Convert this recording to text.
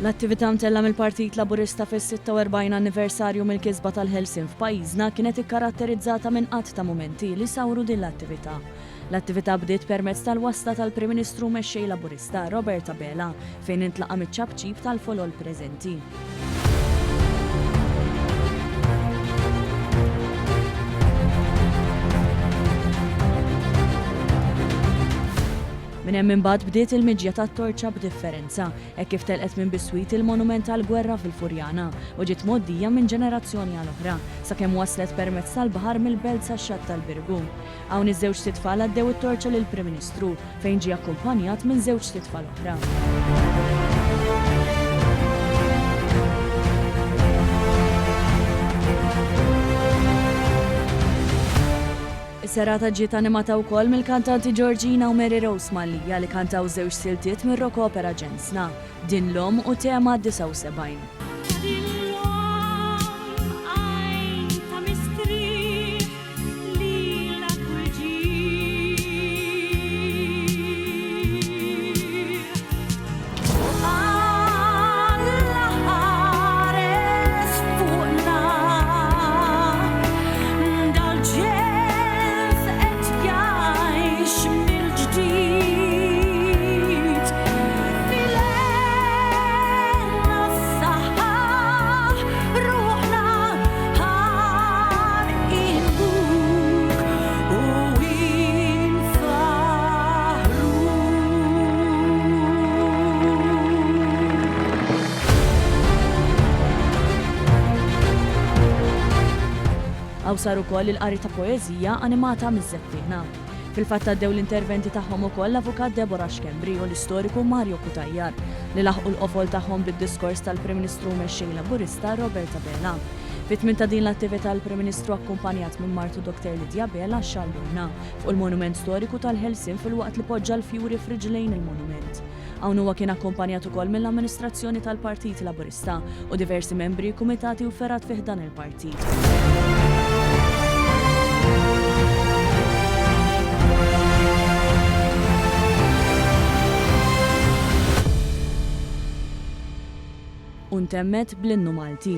L-attività mtella mill-Partit Laburista fis-46 anniversarju mill-kisba tal-Helsin f'pajjiżna kienet ikkaratterizzata minn qatt ta' mumenti li sawru din l-attività. L-attività bdiet permezz tal-wasla tal-Prim Ministru mexxej Laburista Robert Abela fejn intlaqa miċ-ċabċib tal-folol preżenti. Min hemm imbagħad bdiet il-miġja tat-torċa b'differenza, hekk kif telqet minn biswit il-monument tal-gwerra fil-Furjana u ġiet mgħoddija minn ġenerazzjoni għal oħra sakemm waslet permezz tal-baħar mill-belt sax-xatt tal-Birgu. Hawn iż-żewġ titfal għaddew it-torċa lill-Prim Ministru fejn ġie akkumpanjat minn żewġ titfal oħra. Is-serata ġiet animata wkoll mill-kantanti Georgina u Mary Rose Mallija li kantaw żewġ siltiet mir-rock opera ġensna, Din l-om u tema 79. Aw saru ukoll il-qari ta' poeżija animata miż-żeffina. Fil-fatt għaddew l-interventi tagħhom ukoll l-avukat Deborah Xkembri u l-istoriku Mario Kutajjar li laħqu l-qofol tagħhom bid-diskors tal-Prim Ministru mexxej Laburista Robert Abela. Fit-tmiem ta' din l-attività l-Prim Ministru akkumpanjat minn Martu Dr. Lidja Bela xalluna fuq il-monument storiku tal-Helsin filwaqt li poġġa l-fjuri f'riġlejn il-monument. Hawn huwa kien akkumpanjat ukoll mill-amministrazzjoni tal-Partit Laburista u diversi membri, kumitati u ferat fih dan il-partit. Untemmet bl-innu Malti.